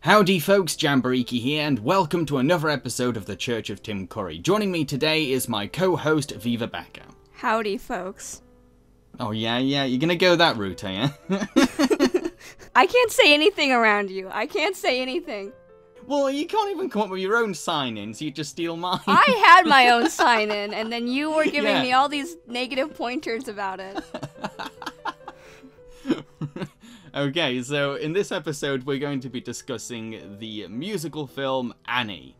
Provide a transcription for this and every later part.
Howdy folks, Jamboree here, and welcome to another episode of the Church of Tim Curry. Joining me today is my co-host, Viva Becker. Howdy folks. Oh yeah, you're gonna go that route, are you? I can't say anything around you. I can't say anything. Well, you can't even come up with your own sign-ins, you just steal mine. I had my own sign-in, and then you were giving me all these negative pointers about it. Okay, so in this episode we're going to be discussing the musical film Annie.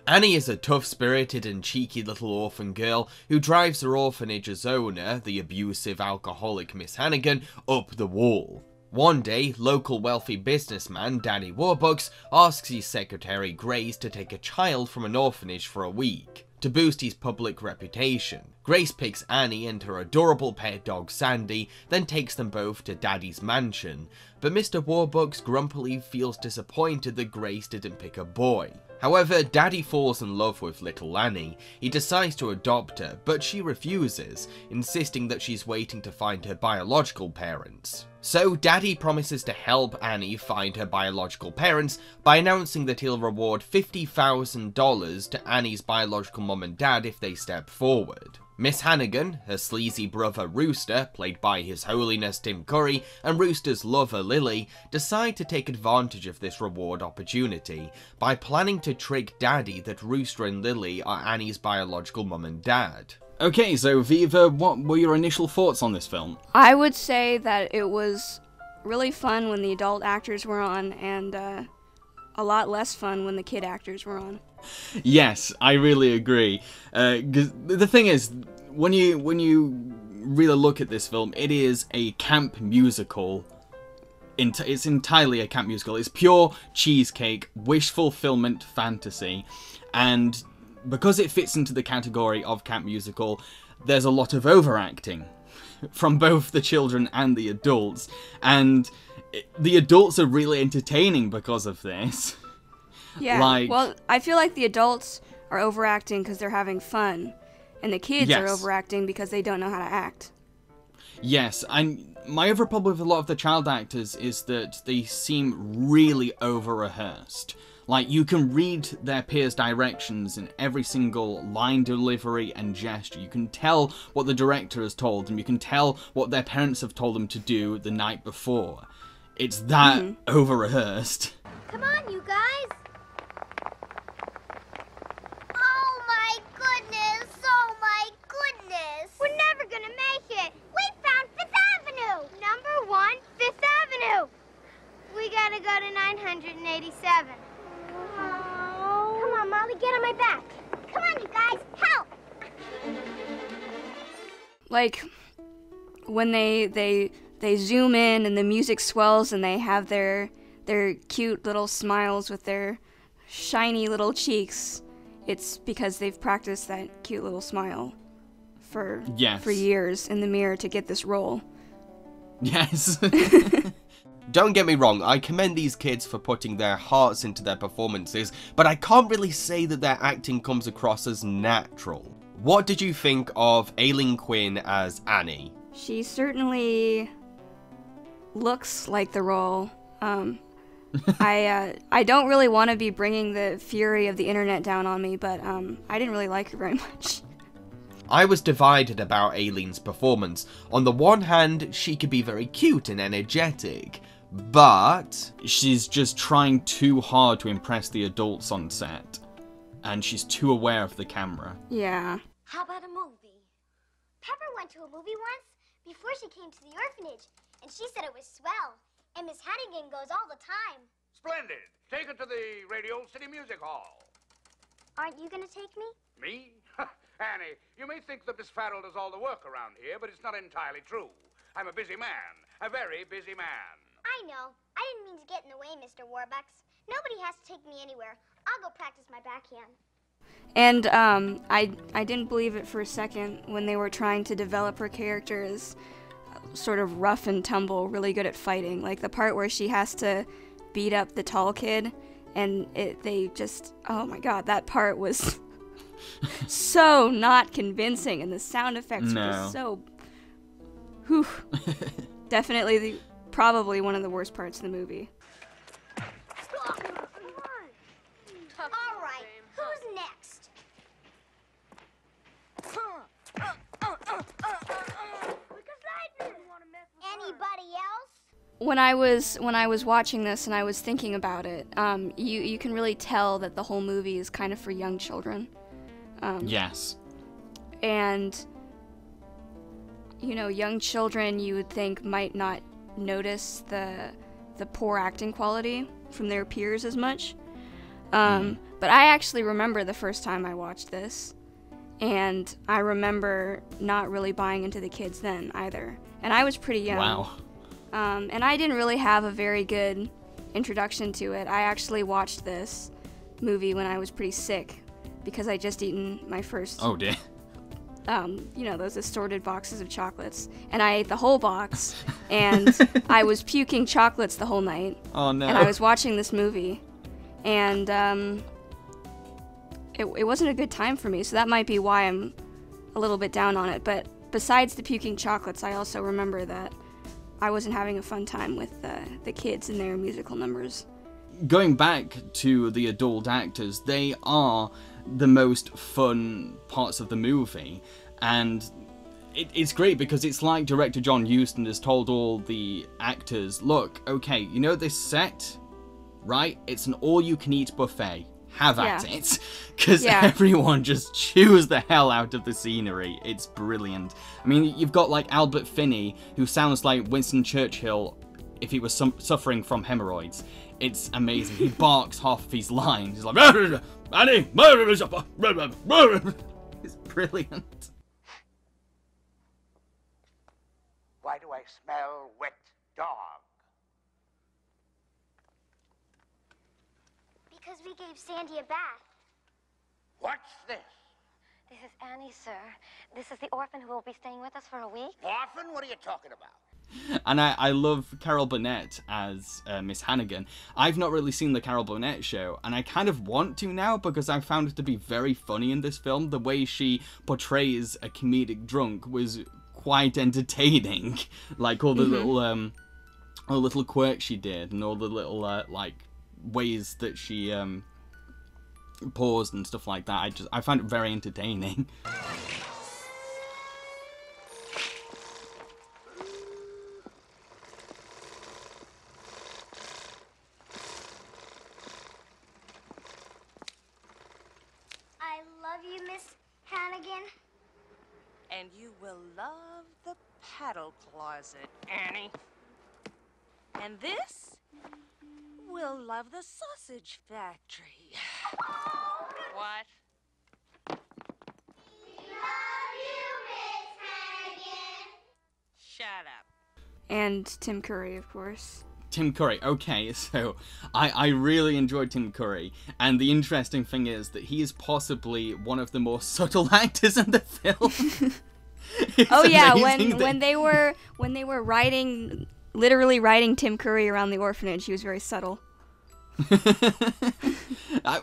Annie is a tough-spirited and cheeky little orphan girl who drives her orphanage's owner, the abusive alcoholic Miss Hannigan, up the wall. One day, local wealthy businessman Danny Warbucks asks his secretary Grace to take a child from an orphanage for a week, to boost his public reputation. Grace picks Annie and her adorable pet dog Sandy, then takes them both to Daddy's mansion, but Mr. Warbucks grumpily feels disappointed that Grace didn't pick a boy. However, Daddy falls in love with little Annie. He decides to adopt her, but she refuses, insisting that she's waiting to find her biological parents. So Daddy promises to help Annie find her biological parents by announcing that he'll reward $50,000 to Annie's biological mum and dad if they step forward. Miss Hannigan, her sleazy brother Rooster, played by His Holiness Tim Curry, and Rooster's lover Lily, decide to take advantage of this reward opportunity by planning to trick Daddy that Rooster and Lily are Annie's biological mum and dad. Okay, so Viva, what were your initial thoughts on this film? I would say that it was really fun when the adult actors were on, and a lot less fun when the kid actors were on. Yes, I really agree. 'Cause the thing is, when you really look at this film, it is a camp musical. It's entirely a camp musical. It's pure cheesecake, wish fulfillment fantasy, and because it fits into the category of camp musical, there's a lot of overacting from both the children and the adults, and the adults are really entertaining because of this. Yeah, well, I feel like the adults are overacting because they're having fun, and the kids are overacting because they don't know how to act. Yes, and my other problem with a lot of the child actors is that they seem really over-rehearsed. Like, you can read their peers' directions in every single line delivery and gesture. You can tell what the director has told them. You can tell what their parents have told them to do the night before. It's that over-rehearsed. Come on, you guys! Oh my goodness! Oh my goodness! We're never gonna make it! We found 5th Avenue! Number 1, 5th Avenue! We gotta go to 987. Oh. Come on, Molly, get on my back. Come on, you guys, help! Like, when they zoom in and the music swells and they have their cute little smiles with their shiny little cheeks, it's because they've practiced that cute little smile for years in the mirror to get this role. Yes. Don't get me wrong, I commend these kids for putting their hearts into their performances, but I can't really say that their acting comes across as natural. What did you think of Ailing Quinn as Annie? She certainly looks like the role. I don't really want to be bringing the fury of the internet down on me, but I didn't really like her very much. I was divided about Ailing's performance. On the one hand, she could be very cute and energetic, but she's just trying too hard to impress the adults on set, and she's too aware of the camera. Yeah. How about a movie? Pepper went to a movie once before she came to the orphanage, and she said it was swell. And Miss Hannigan goes all the time. Splendid. Take her to the Radio City Music Hall. Aren't you gonna take me? Me? Annie, you may think that Miss Farrell does all the work around here, but it's not entirely true. I'm a busy man. A very busy man. I know. I didn't mean to get in the way, Mr. Warbucks. Nobody has to take me anywhere. I'll go practice my backhand. And I didn't believe it for a second when they were trying to develop her character as sort of rough and tumble, really good at fighting. Like the part where she has to beat up the tall kid, and oh my god, that part was so not convincing, and the sound effects were just so... Whew. Definitely probably one of the worst parts of the movie. All right, who's next? Anybody else? When I was watching this and I was thinking about it, you can really tell that the whole movie is kind of for young children. Yes. And, you know, young children you would think might not notice the poor acting quality from their peers as much. But I actually remember the first time I watched this, and I remember not really buying into the kids then either. And I was pretty young. Wow. And I didn't really have a very good introduction to it. I actually watched this movie when I was pretty sick because I just eaten my first, Oh dear. you know, those assorted boxes of chocolates. And I ate the whole box, and I was puking chocolates the whole night. Oh no. And I was watching this movie, and it wasn't a good time for me, so that might be why I'm a little bit down on it. But besides the puking chocolates, I also remember that I wasn't having a fun time with the kids and their musical numbers. Going back to the adult actors, they are the most fun parts of the movie, and it's great because it's like director John Huston has told all the actors, look, okay, you know this set, right? It's an all-you-can-eat buffet. Have at it. Because everyone just chews the hell out of the scenery. It's brilliant. I mean, you've got like Albert Finney, who sounds like Winston Churchill if he was suffering from hemorrhoids. It's amazing. He barks half of his lines. He's like, Annie, it's brilliant. Why do I smell wet dog? Because we gave Sandy a bath. What's this? This is Annie, sir. This is the orphan who will be staying with us for a week. Orphan? What are you talking about? And I love Carol Burnett as Miss Hannigan. I've not really seen the Carol Burnett show, and I kind of want to now because I found it to be very funny in this film. The way she portrays a comedic drunk was quite entertaining. Like all the little quirks she did, and all the little like ways that she paused and stuff like that. I found it very entertaining. I love you, Miss Hannigan. And you will love the paddle closet, Annie. And this will love the sausage factory. What? Love you, Miss Hannigan. Shut up. And Tim Curry, of course. Tim Curry, okay, so I really enjoyed Tim Curry, and the interesting thing is that he is possibly one of the more subtle actors in the film. Oh yeah, when they were literally riding Tim Curry around the orphanage, he was very subtle.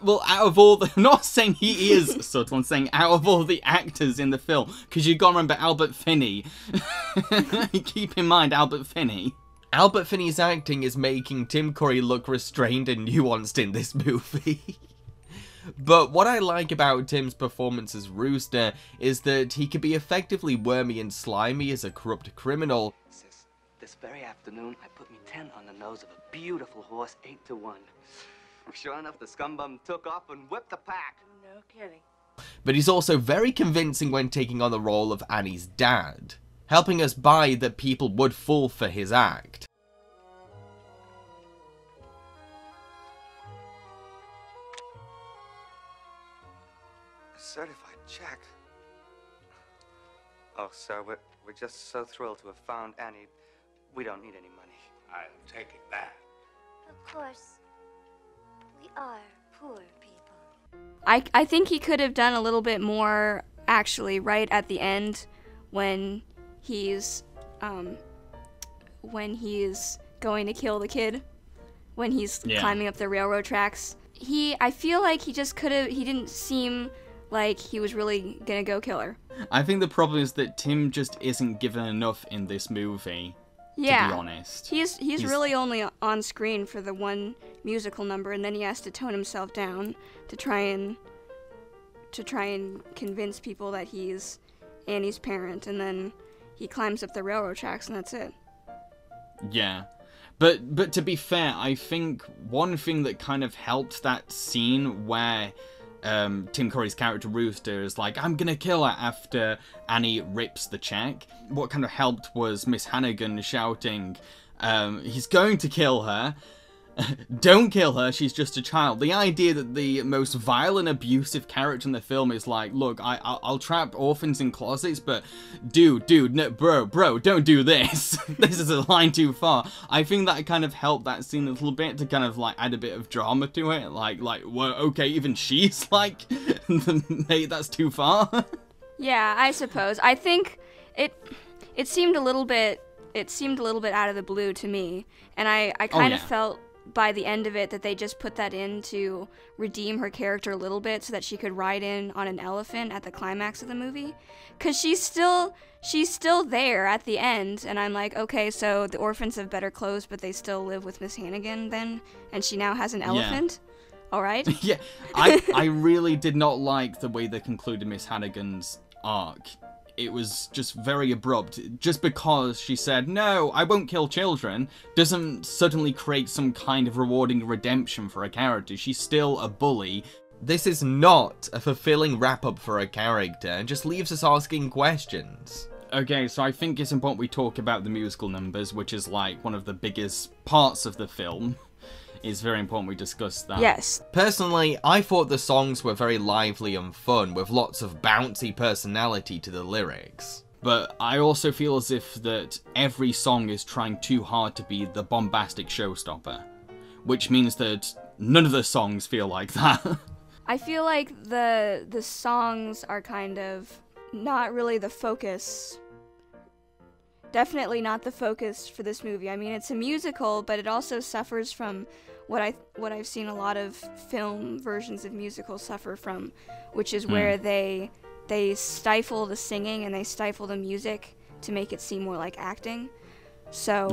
Well, out of all the... I'm not saying he is subtle, I'm saying out of all the actors in the film, because you've got to remember Albert Finney. Keep in mind Albert Finney. Albert Finney's acting is making Tim Curry look restrained and nuanced in this movie. But what I like about Tim's performance as Rooster is that he can be effectively wormy and slimy as a corrupt criminal. Sis, this very afternoon, I put me 10 on the nose of a beautiful horse, 8-1. Sure enough, the scumbum took off and whipped the pack. No kidding. But he's also very convincing when taking on the role of Annie's dad, helping us buy that people would fall for his act. A certified check? Oh, sir, we're just so thrilled to have found Annie. We don't need any money. I'm taking that. Of course. We are poor people. I think he could have done a little bit more, actually, right at the end when he's going to kill the kid, when he's climbing up the railroad tracks. I feel like he just could have, he didn't seem like he was really gonna go kill her. I think the problem is that Tim just isn't given enough in this movie, to be honest. He's really only on screen for the one musical number, and then he has to tone himself down to try and convince people that he's Annie's parent, and then he climbs up the railroad tracks, and that's it. Yeah. But to be fair, I think one thing that kind of helped that scene where Tim Curry's character Rooster is like, I'm gonna kill her after Annie rips the check. What kind of helped was Miss Hannigan shouting, he's going to kill her. Don't kill her, she's just a child. The idea that the most violent, abusive character in the film is like, look, I'll trap orphans in closets, but dude, no, bro, don't do this. This is a line too far. I think that kind of helped that scene a little bit to kind of like add a bit of drama to it. Like, well, okay, even she's like, hey, that's too far. Yeah, I suppose. I think it seemed a little bit out of the blue to me, and I kind of felt by the end of it that they just put that in to redeem her character a little bit so that she could ride in on an elephant at the climax of the movie, because she's still there at the end, and I'm like, okay, so the orphans have better clothes but they still live with Miss Hannigan then, and she now has an elephant. All right. Yeah, I really did not like the way they concluded Miss Hannigan's arc. It was just very abrupt. Just because she said, no, I won't kill children, doesn't suddenly create some kind of rewarding redemption for a character. She's still a bully. This is not a fulfilling wrap-up for a character, and just leaves us asking questions. Okay, so I think it's important we talk about the musical numbers, which is like one of the biggest parts of the film. It's very important we discuss that. Yes. Personally, I thought the songs were very lively and fun, with lots of bouncy personality to the lyrics. But I also feel as if that every song is trying too hard to be the bombastic showstopper, which means that none of the songs feel like that. I feel like the songs are kind of not really the focus. Definitely not the focus for this movie. I mean, it's a musical, but it also suffers from what I've seen a lot of film versions of musicals suffer from, which is where they stifle the singing and they stifle the music to make it seem more like acting. So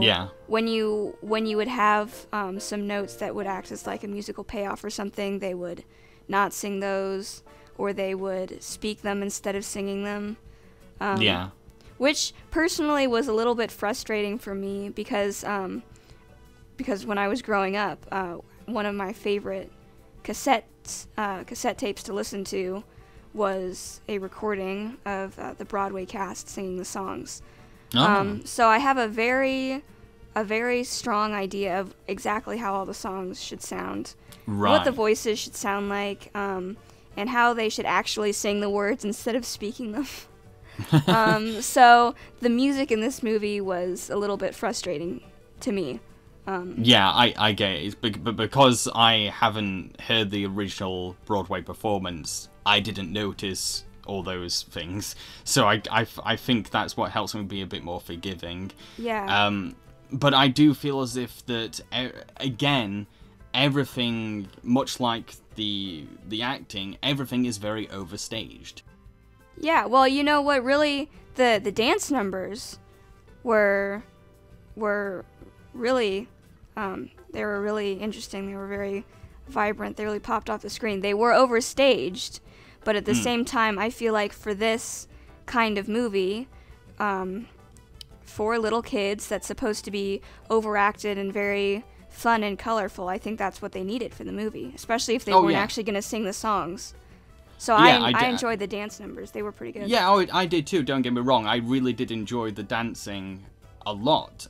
when you would have some notes that would act as like a musical payoff or something, they would not sing those, or they would speak them instead of singing them. Which personally was a little bit frustrating for me because when I was growing up, one of my favorite cassette tapes to listen to was a recording of the Broadway cast singing the songs. So I have a very strong idea of exactly how all the songs should sound, what the voices should sound like, and how they should actually sing the words instead of speaking them. So the music in this movie was a little bit frustrating to me. I get it, but because I haven't heard the original Broadway performance, I didn't notice all those things. So I think that's what helps me be a bit more forgiving. Yeah. But I do feel as if that, again, everything, much like the acting, everything is very overstaged. Yeah, well, you know what, really, the dance numbers were really, they were really interesting. They were very vibrant. They really popped off the screen. They were overstaged, but at the same time, I feel like for this kind of movie, for little kids that's supposed to be overacted and very fun and colorful, I think that's what they needed for the movie, especially if they weren't actually going to sing the songs. So I enjoyed the dance numbers. They were pretty good. Yeah, I did too, don't get me wrong. I really did enjoy the dancing a lot,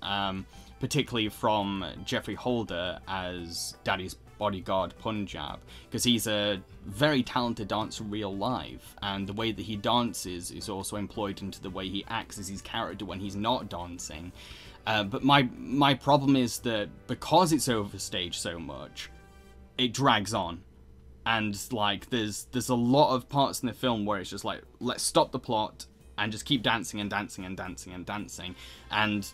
particularly from Jeffrey Holder as Daddy's bodyguard Punjab, because he's a very talented dancer in real life, and the way that he dances is also employed into the way he acts as his character when he's not dancing. But my problem is that because it's overstaged so much, it drags on. And, like, there's a lot of parts in the film where it's just like, let's stop the plot and just keep dancing and dancing and dancing and dancing. And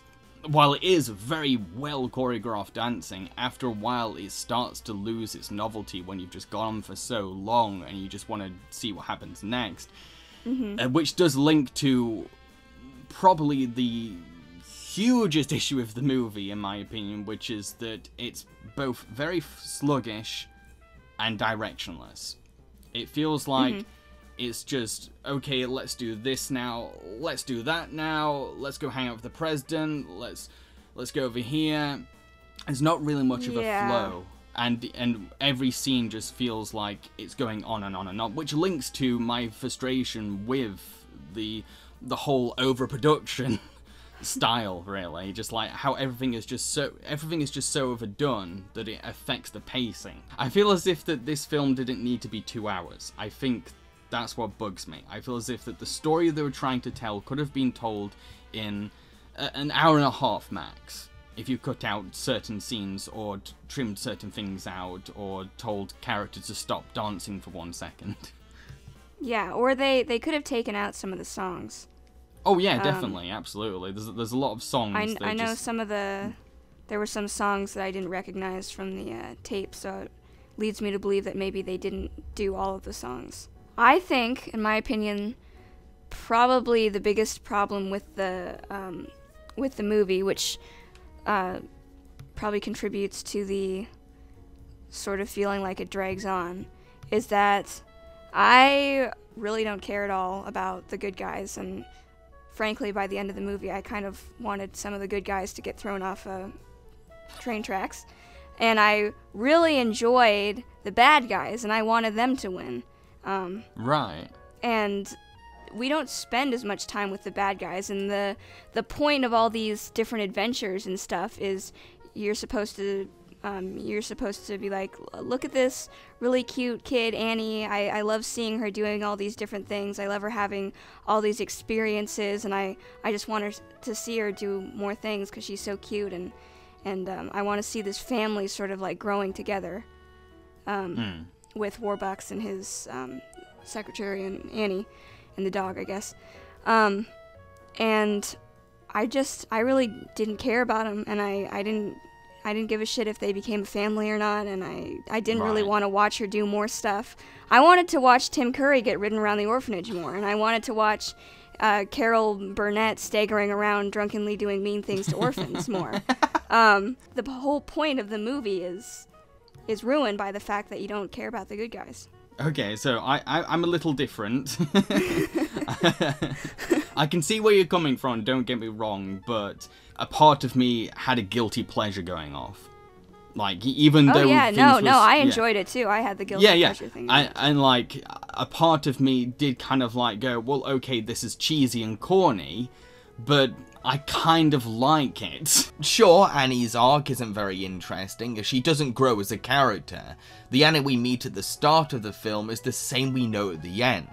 while it is very well choreographed dancing, after a while it starts to lose its novelty when you've just gone on for so long and you just want to see what happens next. Which does link to probably the hugest issue of the movie, in my opinion, which is that it's both very sluggish and directionless. It feels like it's just, okay, let's do this now, let's do that now, let's go hang out with the president, let's go over here. There's not really much of a flow, and every scene just feels like it's going on and on and on, which links to my frustration with the whole overproduction style, really. Just like how everything is just so overdone that it affects the pacing. I feel as if that this film didn't need to be 2 hours. I think that's what bugs me. I feel as if that the story they were trying to tell could have been told in an hour and a half max, if you cut out certain scenes or trimmed certain things out or told characters to stop dancing for 1 second. Yeah, or they could have taken out some of the songs. Oh yeah, definitely, absolutely. There's a lot of songs. I know some of the... There were some songs that I didn't recognize from the tape, so it leads me to believe that maybe they didn't do all of the songs. I think, in my opinion, probably the biggest problem with the movie, which probably contributes to the sort of feeling like it drags on, is that I really don't care at all about the good guys, and frankly, by the end of the movie, I kind of wanted some of the good guys to get thrown off train tracks, and I really enjoyed the bad guys, and I wanted them to win. Right. And we don't spend as much time with the bad guys, and the point of all these different adventures and stuff is you're supposed to be like, look at this really cute kid, Annie. I love seeing her doing all these different things. I love her having all these experiences, and I just want her to see her do more things because she's so cute, and I want to see this family sort of like growing together with Warbucks and his secretary and Annie and the dog, I guess. And I really didn't care about him, and I didn't give a shit if they became a family or not, and I didn't really want to watch her do more stuff. I wanted to watch Tim Curry get ridden around the orphanage more, and I wanted to watch Carol Burnett staggering around drunkenly doing mean things to orphans more. The whole point of the movie is ruined by the fact that you don't care about the good guys. Okay, so I'm a little different. I can see where you're coming from, don't get me wrong, but a part of me had a guilty pleasure going off. Like, even though... I enjoyed it too. I had the guilty pleasure thing. And like, a part of me did kind of like go, well, okay, this is cheesy and corny, but I kind of like it. Sure, Annie's arc isn't very interesting, as she doesn't grow as a character. The Annie we meet at the start of the film is the same we know at the end.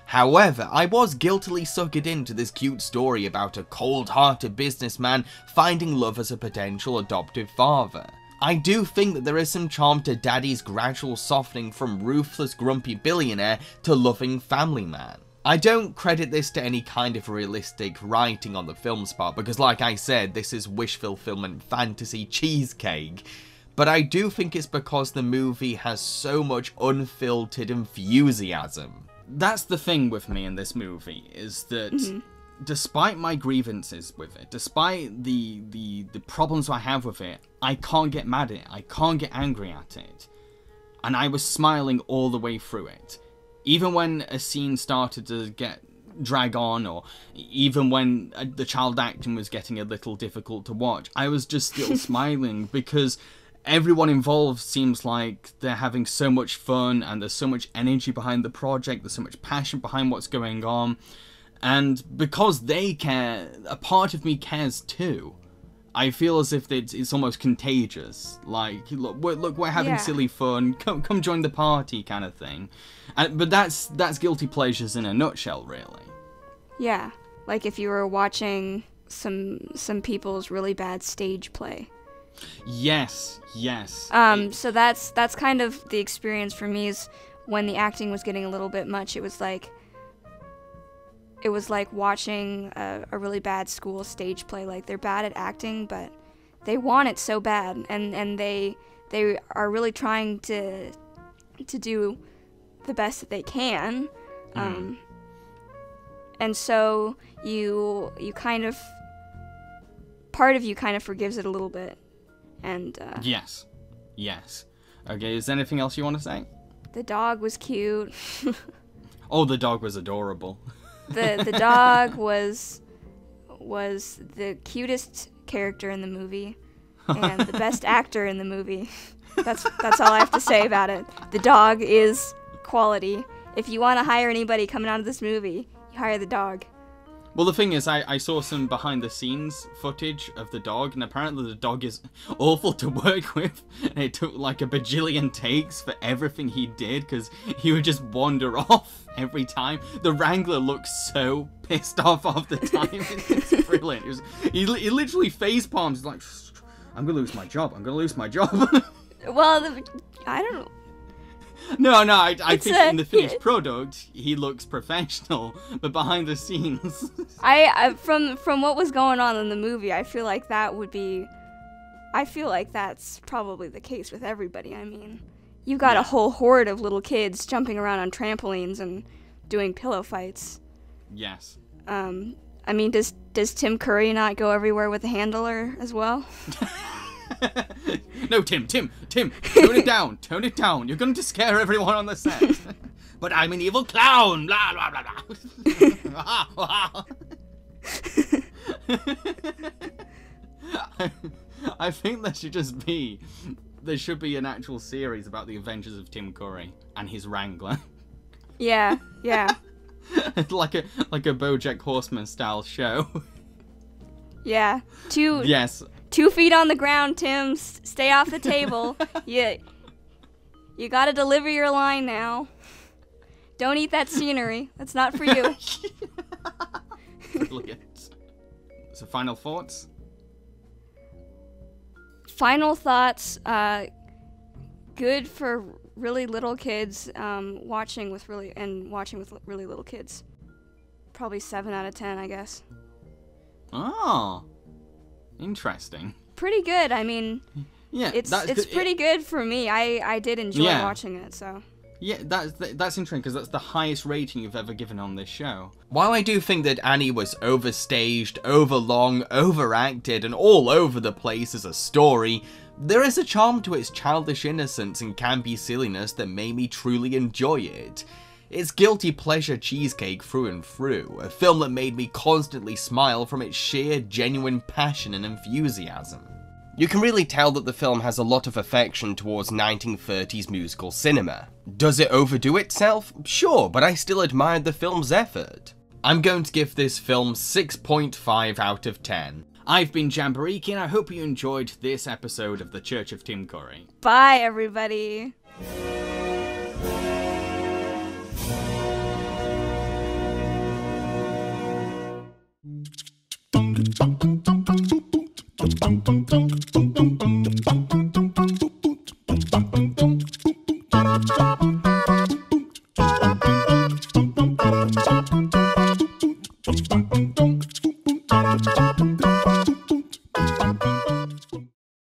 However, I was guiltily suckered into this cute story about a cold-hearted businessman finding love as a potential adoptive father. I do think that there is some charm to Daddy's gradual softening from ruthless grumpy billionaire to loving family man. I don't credit this to any kind of realistic writing on the film's part, because like I said, this is wish fulfillment fantasy cheesecake. But I do think it's because the movie has so much unfiltered enthusiasm. That's the thing with me in this movie, is that despite my grievances with it, despite the problems I have with it, I can't get mad at it, I can't get angry at it. And I was smiling all the way through it. Even when a scene started to drag on, or even when the child acting was getting a little difficult to watch, I was just still smiling, because everyone involved seems like they're having so much fun, and there's so much energy behind the project, there's so much passion behind what's going on, and because they care, a part of me cares too. I feel as if it's almost contagious, like, look, we're having silly fun, come join the party kind of thing. But that's guilty pleasures in a nutshell, really. Yeah, like if you were watching some people's really bad stage play. Yes. So that's kind of the experience for me, is when the acting was getting a little bit much. It was like, it was like watching a really bad school stage play. Like, they're bad at acting, but they want it so bad, and they are really trying to do the best that they can. And so you kind of, part of you kind of forgives it a little bit. And Yes. Okay, is there anything else you want to say? The dog was cute. Oh, the dog was adorable. The dog was the cutest character in the movie, and the best actor in the movie. That's all I have to say about it. The dog is quality. If you want to hire anybody coming out of this movie, you hire the dog. Well, the thing is, I saw some behind-the-scenes footage of the dog, and apparently the dog is awful to work with. And it took like a bajillion takes for everything he did, because he would just wander off every time. The Wrangler looks so pissed off the time. It's brilliant. He literally face palms, like, I'm going to lose my job. Well, I don't know. No, I think in the finished product, he looks professional, but behind the scenes... From what was going on in the movie, I feel like that's probably the case with everybody. I mean, you've got a whole horde of little kids jumping around on trampolines and doing pillow fights. Yes. I mean, does Tim Curry not go everywhere with a handler as well? No, Tim, tone it down. You're going to scare everyone on the set. But I'm an evil clown, blah, blah, blah, blah. I think there should be an actual series about the adventures of Tim Curry and his Wrangler. Yeah. like a BoJack Horseman style show. Yeah. Yes. 2 feet on the ground, Tim. Stay off the table. You gotta deliver your line now. Don't eat that scenery. That's not for you. Brilliant. So, final thoughts? Final thoughts. Good for really little kids. Watching with really little kids. Probably 7 out of 10, I guess. Oh. Interesting. Pretty good. I mean, yeah, it's pretty good for me. I did enjoy watching it, so. Yeah, that's interesting because that's the highest rating you've ever given on this show. While I do think that Annie was overstaged, overlong, overacted, and all over the place as a story, there is a charm to its childish innocence and campy silliness that made me truly enjoy it. It's guilty pleasure cheesecake through and through, a film that made me constantly smile from its sheer, genuine passion and enthusiasm. You can really tell that the film has a lot of affection towards 1930s musical cinema. Does it overdo itself? Sure, but I still admired the film's effort. I'm going to give this film 6.5 out of 10. I've been Jamboree, and I hope you enjoyed this episode of The Church of Tim Curry. Bye, everybody! Dum dum dum dum dum dum dum dum dum dum dum